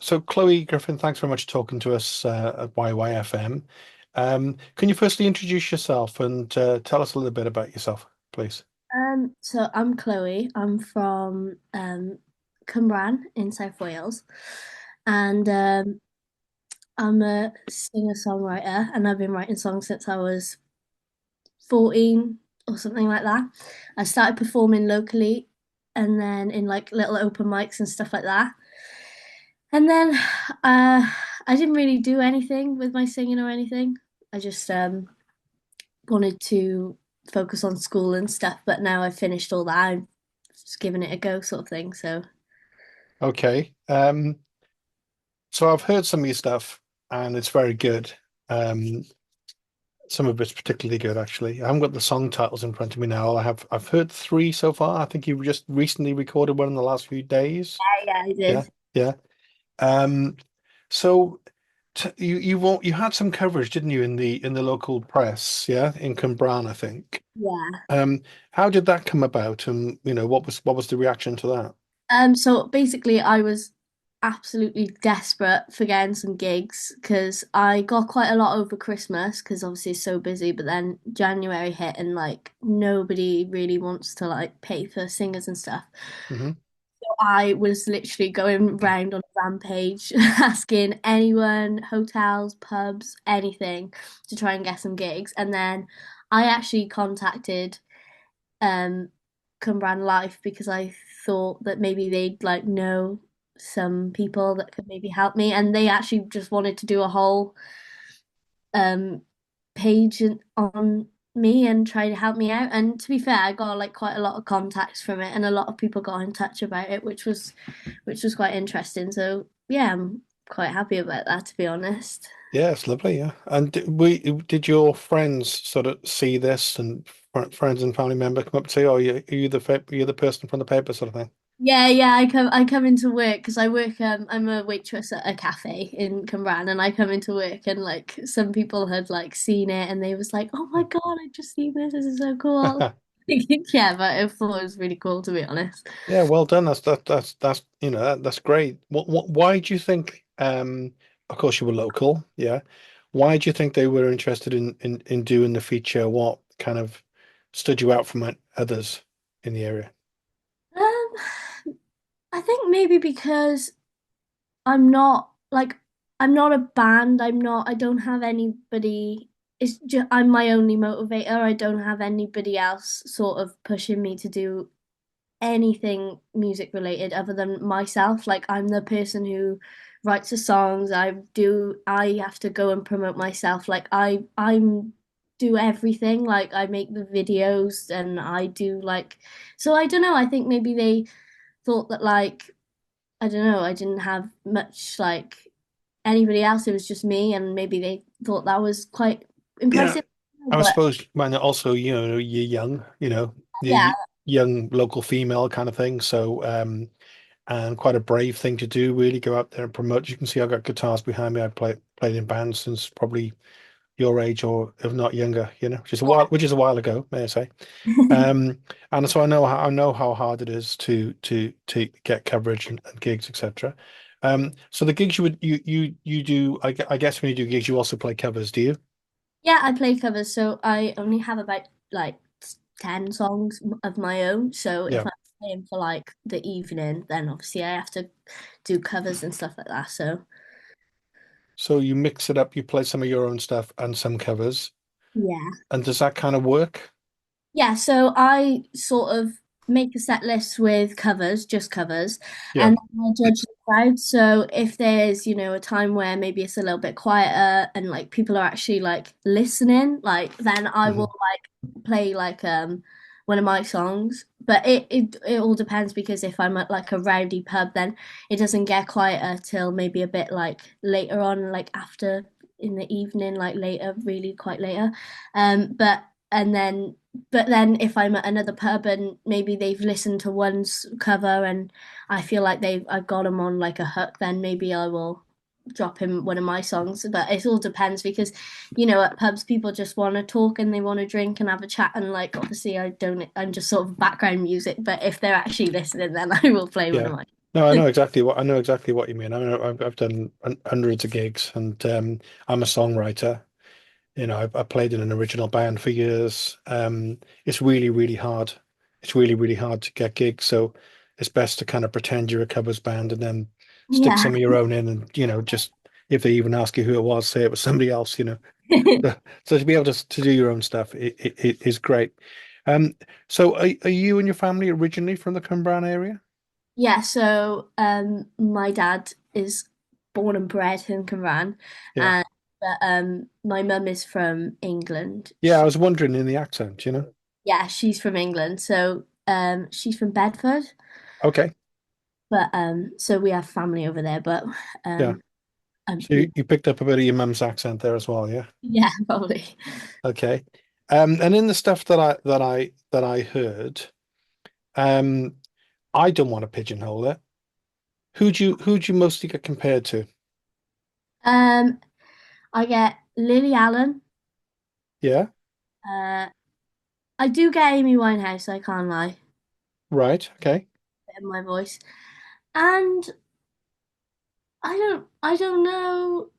So Chloe Griffin, thanks very much for talking to us at YYFM. Can you firstly introduce yourself and tell us a little bit about yourself, please? So I'm Chloe. I'm from Cwmbran in South Wales, and I'm a singer-songwriter, and I've been writing songs since I was 14 or something like that. I started performing locally, and then in like little open mics and stuff like that. And then I didn't really do anything with my singing or anything. I just wanted to focus on school and stuff, but now I've finished all that. I'm just giving it a go, sort of thing. So, Okay. So I've heard some of your stuff and it's very good. Um, some of it's particularly good, actually. I haven't got the song titles in front of me now. I've heard three so far. I think you just recently recorded one in the last few days. yeah, I Yeah, did. yeah. Um, so t you had some coverage, didn't you, in the local press, yeah, in Cwmbran, I think. Yeah. Um, how did that come about, and what was the reaction to that? So basically, I was absolutely desperate for getting some gigs because I got quite a lot over Christmas because obviously it's so busy. But then January hit and like nobody really wants to like pay for singers and stuff. Hmm. I was literally going round on a rampage asking anyone, hotels, pubs, anything to try and get some gigs. And then I actually contacted um Cwmbran Life because I thought that maybe they'd like know some people that could maybe help me. And they actually just wanted to do a whole um page on me and try to help me out. And to be fair, I got like quite a lot of contacts from it and a lot of people got in touch about it, which was quite interesting. So yeah, I'm quite happy about that to be honest. Yeah, it's lovely. Yeah, and did your friends sort of see this, and friends and family member come up to say, "Oh, you're the person from the paper," sort of thing? Yeah, I come into work because I work I'm a waitress at a cafe in Cwmbran and I come into work and like some people had like seen it and they was like, "Oh my God, I just seen this. This is so cool." Yeah, but I thought it was really cool to be honest. Yeah, well done. That's that's great. Why do you think? Of course you were local, yeah. Why do you think they were interested in doing the feature? What kind of stood you out from others in the area? Um, I think maybe because I'm not like I'm not a band. I don't have anybody. It's just I'm my only motivator. I don't have anybody else sort of pushing me to do anything music related other than myself. Like I'm the person who writes the songs. I have to go and promote myself. Like I'm do everything. Like I make the videos and I do like so I don't know, I think maybe they thought that like I don't know, I didn't have much like anybody else. It was just me and maybe they thought that was quite Yeah, impressive. I But suppose, man, also, you're young, yeah. you're young local female kind of thing. So, and quite a brave thing to do, really go out there and promote. You can see I've got guitars behind me. I've played in bands since probably your age or if not younger, which is a while ago, may I say. Um, and so I know how hard it is to get coverage and gigs, etc. So the gigs you do, I guess when you do gigs, you also play covers, do you? Yeah, I play covers, so I only have about like 10 songs of my own. So if Yeah. I'm playing for like the evening, then obviously I have to do covers and stuff like that. So So you mix it up, you play some of your own stuff and some covers. yeah. And does that kind of work? Yeah, so I sort of make a set list with covers, just covers, Yeah. and then I judge the crowd. So if there's, a time where maybe it's a little bit quieter and like people are actually like listening, like then I Hmm. will like play like one of my songs. But it all depends because if I'm at like a rowdy pub, then it doesn't get quieter till maybe a bit like later on, like after in the evening, like later, really quite later. But and then but then if I'm at another pub and maybe they've listened to cover and I feel like I've got them on like a hook, then maybe I will drop him one of my songs. But it all depends because, at pubs people just want to talk and they want to drink and have a chat and like obviously I'm just sort of background music, but if they're actually listening then I will play one of Yeah. mine. No, I know exactly what you mean. I mean, I've done hundreds of gigs, and I'm a songwriter. You know, I played in an original band for years. It's really, really hard. It's really, really hard to get gigs. So it's best to kind of pretend you're a covers band and then stick Yeah. some of your own in, and just if they even ask you who it was, say it was somebody else. So, so to be able to do your own stuff, it is great. Um, so are you and your family originally from the Cwmbran area? Yeah, so my dad is born and bred in Cwmbran, Yeah. and but my mum is from England. Yeah, I was wondering in the accent. Yeah, she's from England. So she's from Bedford, Okay. but so we have family over there, but Yeah. um So yeah, you picked up a bit of your mum's accent there as well, yeah? yeah, probably. Okay. And in the stuff that I heard, um, I don't want to pigeonhole it. Who'd you mostly get compared to? Um I get Lily Allen. Yeah, Uh I do get Amy Winehouse, I can't lie, right. Okay. in my voice. And I don't know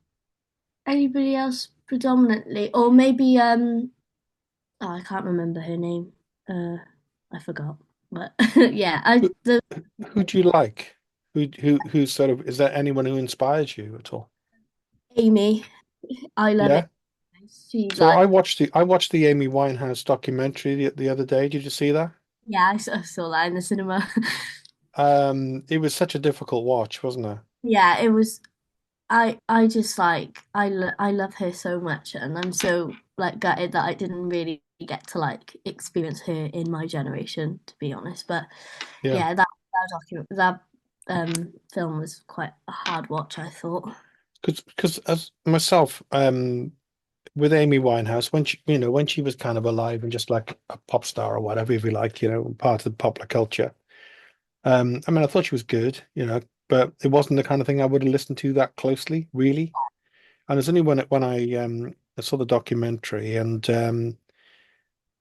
anybody else predominantly. Or maybe oh, I can't remember her name. Uh I forgot. But yeah, I Who the who do you like? Who sort of is there anyone who inspires you at all? Amy. I love it. Yeah. She's So like, I watched the Amy Winehouse documentary the other day. Did you see that? yeah, I saw that in the cinema. It was such a difficult watch, wasn't it? Yeah, it was. I just like I love her so much, and I'm so like gutted that I didn't really get to like experience her in my generation, to be honest. But Yeah. yeah, that film was quite a hard watch, I thought. Because as myself, with Amy Winehouse, when she was kind of alive and just like a pop star or whatever, if you like, part of the popular culture. I mean, I thought she was good, but it wasn't the kind of thing I would have listened to that closely, really. And it's only when I saw the documentary and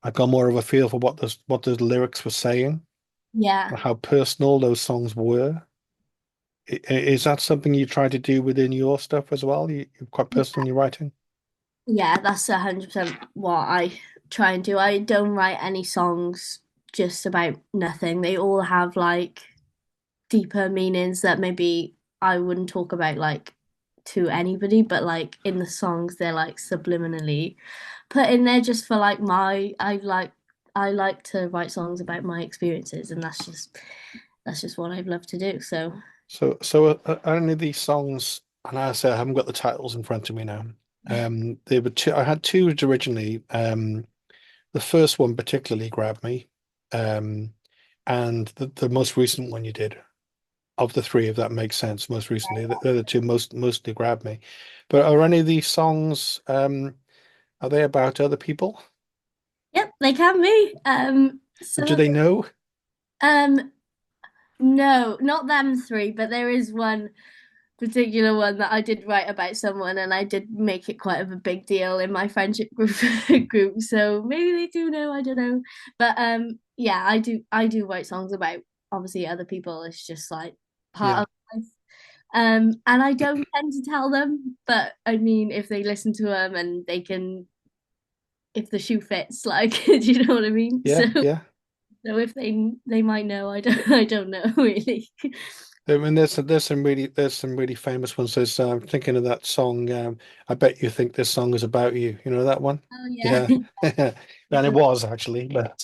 I got more of a feel for what those lyrics were saying Yeah, and how personal those songs were. Is that something you try to do within your stuff as well? You're quite personal in your writing? yeah, that's 100% what I try and do. I don't write any songs just about nothing. They all have like deeper meanings that maybe I wouldn't talk about like to anybody, but like in the songs they're like subliminally put in there just for like my I like to write songs about my experiences, and that's just what I've loved to do. So So only these songs, and I say I haven't got the titles in front of me now. They were two. I had two originally. The first one particularly grabbed me, um, and the most recent one you did of the three, if that makes sense. Most recently, they're the two mostly grabbed me. But are any of these songs? Are they about other people? yep, they can be. And do So they know? um no, not them three, but there is one particular one that I did write about someone, and I did make it quite of a big deal in my friendship group. So maybe they do know, I don't know. But yeah, I do write songs about obviously other people. It's just like part Yeah, of life. And I don't tend to tell them, but I mean if they listen to them and they can if the shoe fits, like do you know what I mean? So yeah, yeah. so if they might know, I don't know really. I mean, there's some really famous ones. Thinking of that song. I bet you think this song is about you. You know that one? Oh yeah. Yeah, and it was actually. But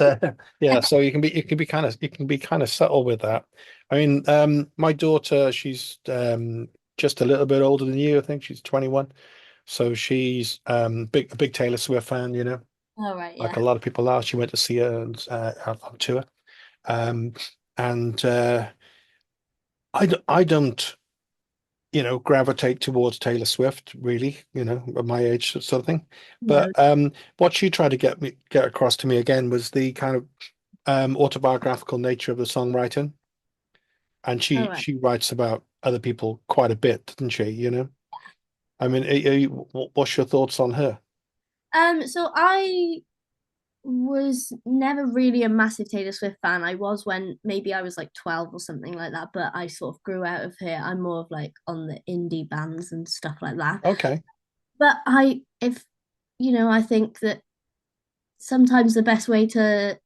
yeah, so you can be kind of subtle with that. I mean, my daughter, she's just a little bit older than you. I think she's 21. So she's a big Taylor Swift fan. All right, Like yeah. a lot of people are. She went to see her on tour. Um, and I don't. Gravitate towards Taylor Swift, really, at my age, sort of thing. No. But what she tried to get across to me again was the kind of autobiographical nature of the songwriting, and All she right. she writes about other people quite a bit, doesn't she? I mean, what's your thoughts on her? So I was never really a massive Taylor Swift fan. I was when maybe I was like 12 or something like that, but I sort of grew out of her. I'm more of like on the indie bands and stuff like that. Okay, But if I think that sometimes the best way to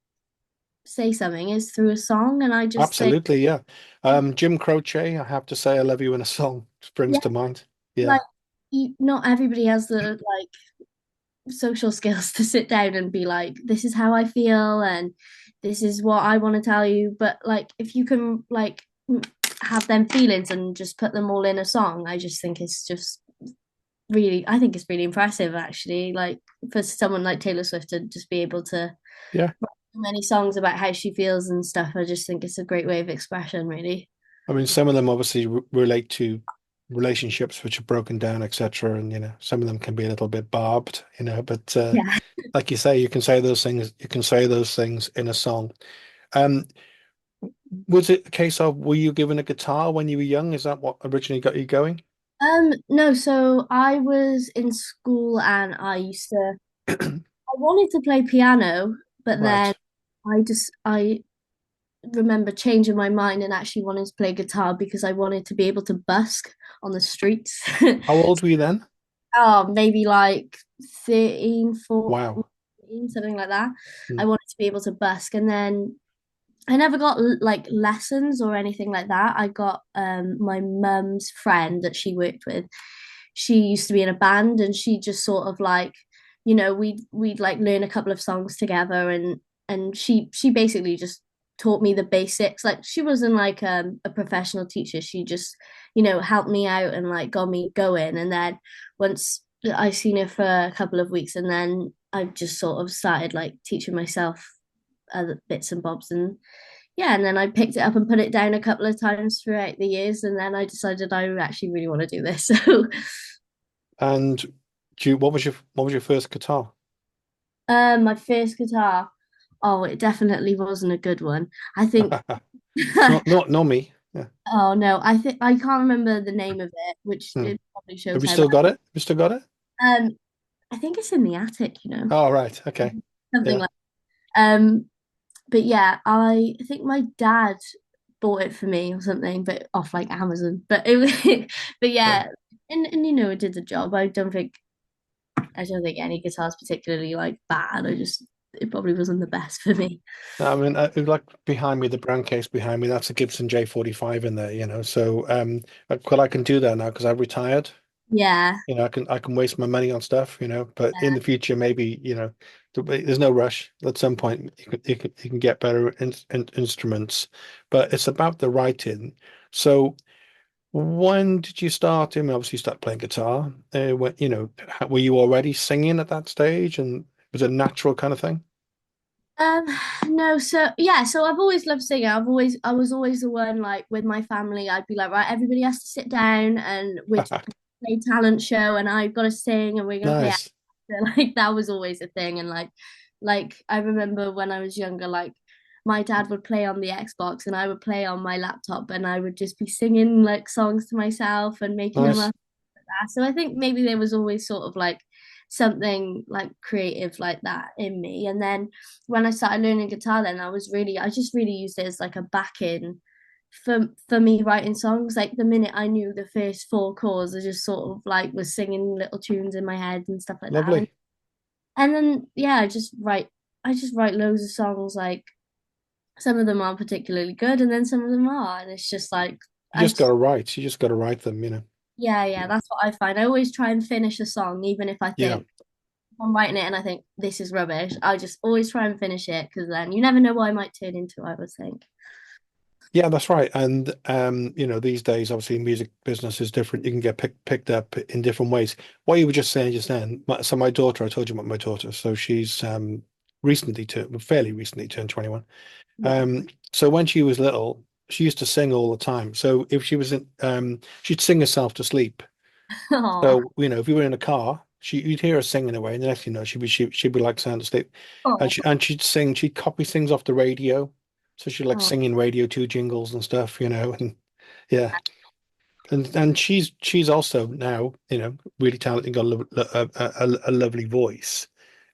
say something is through a song, and I just think, absolutely, yeah. Jim Croce, I have to say, I love you in a song springs yeah, to mind. Yeah, like not everybody has the social skills to sit down and be like, this is how I feel and this is what I want to tell you. But like, if you can have them feelings and just put them all in a song, I just think it's just really, I think it's really impressive actually. Like for someone like Taylor Swift to just be able to yeah. write so many songs about how she feels and stuff. I just think it's a great way of expression, really. I mean, some of them obviously relate to relationships which are broken down, etc. And some of them can be a little bit barbed, but Yeah. like you say, you can say those things. You can say those things in a song. Um, was it a case of were you given a guitar when you were young? Is that what originally got you going? No, so I was in school and I wanted to play piano, but then Right. I remember changing my mind and actually wanting to play guitar because I wanted to be able to busk on the streets. How old were you then? Oh, maybe like 13, Wow. 14, something like that. Hmm. I wanted to be able to busk. And then I never got like lessons or anything like that. I got my mum's friend that she worked with. She used to be in a band, and she just sort of like, we'd like learn a couple of songs together, and she basically just taught me the basics. Like she wasn't like a professional teacher. She just helped me out and like got me going. And then once I seen her for a couple of weeks, and then I just sort of started like teaching myself other bits and bobs. And yeah, and then I picked it up and put it down a couple of times throughout the years, and then I decided I actually really want to do this. So And what was your first guitar? my first guitar, oh, it definitely wasn't a good one. I think Not me. Yeah. oh no, I think I can't remember the name of it, which Hmm. it probably Have shows you how still bad. got it? Have you still got it? I think it's in the attic. Oh, right. Okay. Something Yeah. like but yeah, I think my dad bought it for me or something, but off like Amazon. But it was, but Yeah. yeah, and it did the job. I don't think any guitar's particularly like bad. It probably wasn't the best for me. I mean, like behind me, the brand case behind me, that's a Gibson J45 in there. So, I can do that now because I've retired. Yeah, I can waste my money on stuff. But in the future, maybe, there's no rush. At some point, you can get better instruments, but it's about the writing. So, when did you start? I mean, obviously, you started playing guitar. Were you already singing at that stage, and was it a natural kind of thing? Um, no, so yeah, so I've always loved singing. I was always the one like with my family, I'd be like, right, everybody has to sit down and we'd play talent show and I've got to sing and we're gonna play Nice. actor. Like that was always a thing. And like I remember when I was younger, like my dad would play on the Xbox and I would play on my laptop and I would just be singing like songs to myself and making them Nice. up. So I think maybe there was always sort of like something like creative like that in me. And then when I started learning guitar, then I just really used it as like a backing for me writing songs. Like the minute I knew the first four chords, I just sort of like was singing little tunes in my head and stuff like that. Lovely. And then yeah, I just write loads of songs. Like some of them aren't particularly good, and then some of them are, and it's just like You I just got just to write. You just got to write them. yeah, that's what I find. I always try and finish a song, even if I Yeah. think I'm writing it and I think this is rubbish. I just always try and finish it because then you never know what I might turn into, I would think. Yeah, that's right. And these days, obviously, music business is different. You can get picked up in different ways. What you were just saying just then. So my daughter, I told you about my daughter. So she's fairly recently turned 21. Yeah. So when she was little, she used to sing all the time. So if she was she'd sing herself to sleep. Oh, So, if you were in a car, you'd hear her singing away, and the next thing you know, she'd be like sound asleep. oh, And she'd copy things off the radio. So she'd like oh. singing Radio 2 jingles and stuff. And yeah. And she's also now, really talented, got a lovely voice.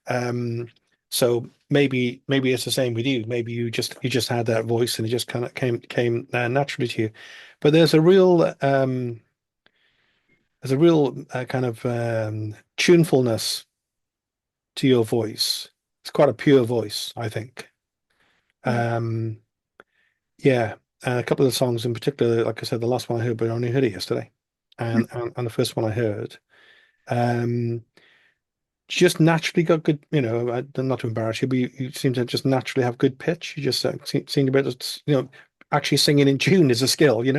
Um, So maybe it's the same with you. Maybe you just had that voice and it just kind of came naturally to you. But there's a real kind of tunefulness to your voice. It's quite a pure voice, I think. Yeah. Um, yeah, and a couple of the songs in particular, like I said, the last one I heard, but I only heard it yesterday, and the first one I heard, um, just naturally got good. Not to embarrass you, but you seem to just naturally have good pitch. You just seem to be able to, actually singing in tune is a skill. Yeah,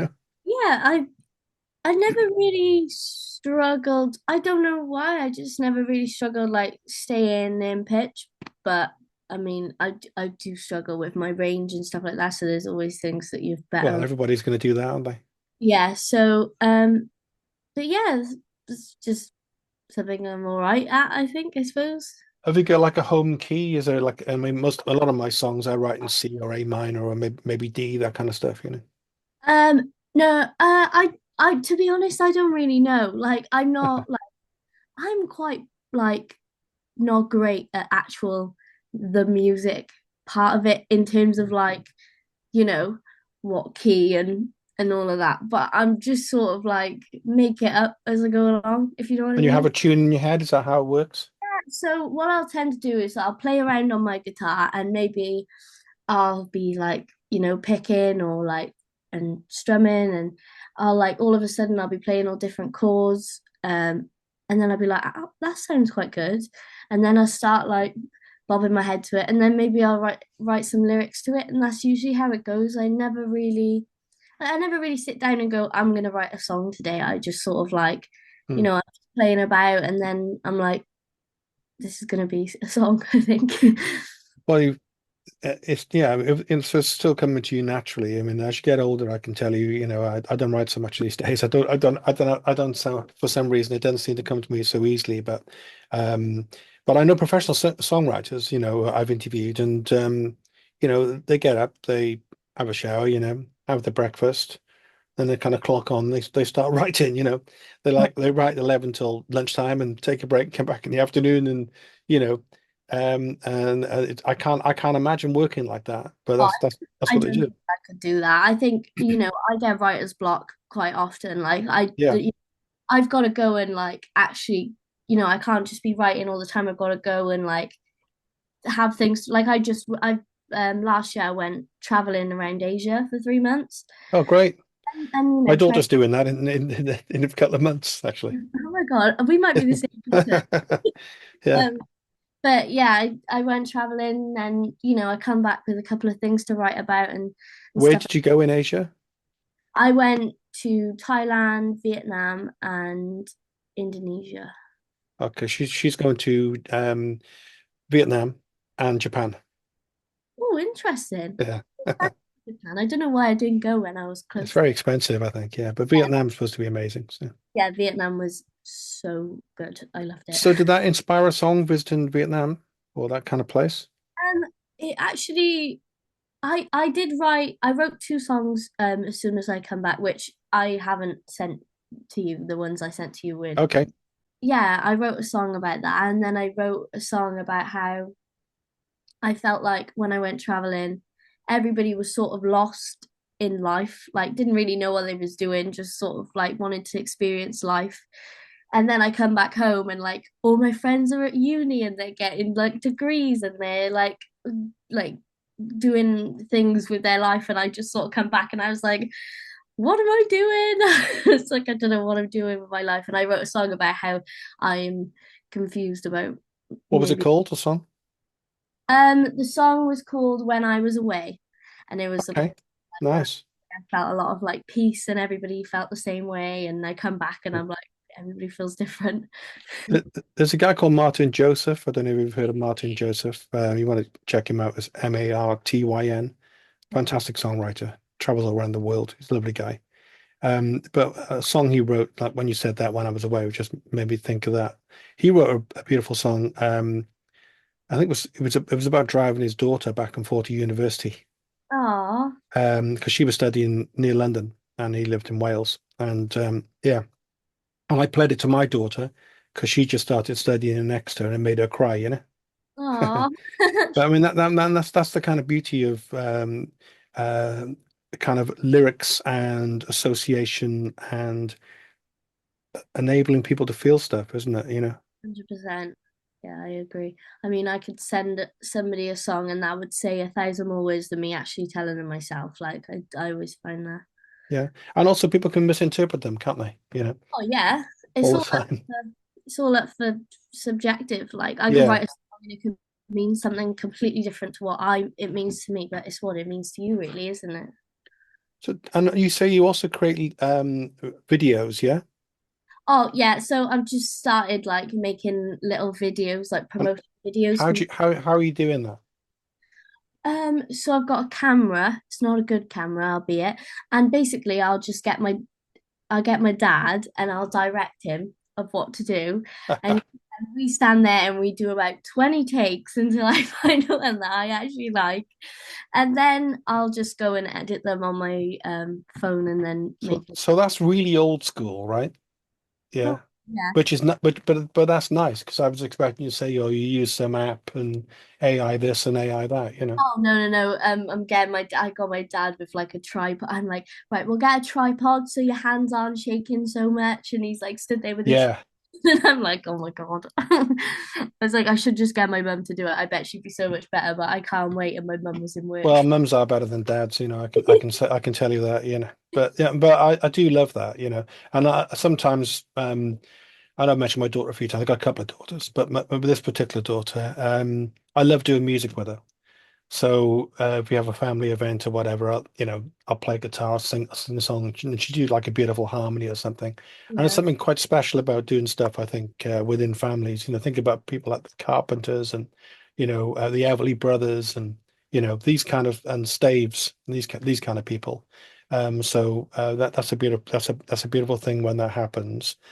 I never really struggled. I don't know why. I just never really struggled like staying in pitch. But I mean, I do struggle with my range and stuff like that. So there's always things that you've Well, better. everybody's going to do that, aren't they? Yeah. So but yeah, it's just something I'm all right at. I think. I suppose. Have you got like a home key? Is there like, I mean, a lot of my songs I write in C or A minor or maybe D, that kind of stuff. No. I to be honest, I don't really know. Like, I'm not like I'm quite like not great at actual the music part of it in terms of like, you know, what key and all of that. But I'm just sort of like make it up as I go along, if you know what I And you have mean. a tune in your head, is that how it works? So what I'll tend to do is I'll play around on my guitar and maybe I'll be like, picking or like and strumming and I'll like all of a sudden I'll be playing all different chords. And then I'll be like, oh, that sounds quite good. And then I'll start like bobbing my head to it. And then maybe I'll write some lyrics to it. And that's usually how it goes. I never really sit down and go, I'm gonna write a song today. I just sort of like, Hmm. I'm just playing about and then I'm like, this is gonna be a song, I think. Well, it's yeah, it's still coming to you naturally. I mean, as you get older, I can tell you, I don't write so much these days. I don't sound for some reason it doesn't seem to come to me so easily. Um, but I know professional songwriters, I've interviewed, and they get up, they have a shower, have their breakfast, then they kind of clock on. They start writing. They write 11 till lunchtime and take a break, come back in the afternoon, and you know, I can't imagine working like that. But that's I what they don't do. think I could do that. I think, I get writer's block quite often. Like Yeah. I've got to go and like actually, I can't just be writing all the time. I've got to go and like have things like I last year I went traveling around Asia for 3 months Oh, great. and My train. daughter's doing that in a couple of months, actually. Oh my God, we might be the same person. Yeah. Um, but yeah, I went traveling and I come back with a couple of things to write about and Where stuff. did you go in Asia? I went to Thailand, Vietnam, and Indonesia. Okay, she's going to Vietnam and Japan. Oh, interesting. Yeah. Japan. I don't know why I didn't go when I was It's close. very expensive, I think. Yeah, but Yeah, Vietnam's supposed to be amazing. So. yeah, Vietnam was so good. I loved it. So did that inspire a song visiting Vietnam or that kind of place? It actually, I did write. I wrote two songs as soon as I come back, which I haven't sent to you. The ones I sent to you with. Okay. Yeah, I wrote a song about that, and then I wrote a song about how I felt like when I went traveling, everybody was sort of lost in life, like didn't really know what they was doing, just sort of like wanted to experience life. And then I come back home and like all my friends are at uni and they're getting like degrees and they're like doing things with their life and I just sort of come back and I was like, what am I doing? It's like I don't know what I'm doing with my life. And I wrote a song about how I'm confused about What was it maybe called, the song? the song was called When I Was Away, and it was about Okay. Nice. I felt a lot of like peace, and everybody felt the same way. And I come back, and I'm like, everybody feels different. There's a guy called Martin Joseph. I don't know if you've heard of Martin Joseph. You want to check him out. It's Martyn. Fantastic songwriter. Travels all around the world. He's a lovely guy. But a song he wrote, like when you said that when I was away, just made me think of that. He wrote a beautiful song. I think it was about driving his daughter back and forth to university. Aw, Because she was studying near London and he lived in Wales. And yeah, and I played it to my daughter because she just started studying in Exeter and it made her cry. Oh, But I mean that's the kind of beauty of uh, kind of lyrics and association and enabling people to feel stuff, isn't it? You know? 100%. Yeah, I agree. I mean, I could send somebody a song and that would say a thousand more words than me actually telling them myself. Like, I always find that. Yeah. And also people can misinterpret them, can't they? You know, Oh yeah, it's all the all up time. for, it's all up for subjective. Like, I could Yeah. write a song and it could mean something completely different to what I it means to me, but it's what it means to you, really, isn't it? So, and you say you also create videos, yeah? Oh yeah, so I've just started like making little videos, like And promotion videos for. how are you doing that? So I've got a camera. It's not a good camera, albeit, and basically I'll get my dad and I'll direct him of what to do, and we stand there and we do about 20 takes until I find one that I actually like, and then I'll just go and edit them on my phone and then make it. So that's really old school, right? Oh, Yeah. yeah. Which is not, but that's nice because I was expecting you to say, oh, you use some app and AI this and AI that, you know. Oh no no no! I'm getting I got my dad with like a tripod. I'm like, right, we'll get a tripod so your hands aren't shaking so much. And he's like stood there with a Yeah. and I'm like, oh my God. I was like, I should just get my mum to do it. I bet she'd be so much better, but I can't wait. And my mum was in work. Well, mums are better than dads, you know. I can tell you that, you know. But yeah, but I do love that, you know. And I sometimes I know I mentioned my daughter a few times. I've got a couple of daughters, but this particular daughter, I love doing music with her. So if we have a family event or whatever, I'll play guitar, sing a song, and she do like a beautiful harmony or something. And there's Yeah, something quite special about doing stuff, I think, within families. You know, think about people like the Carpenters and, the Everly Brothers and, these kind of and Staves, these kind of people. So that's a beautiful thing when that happens.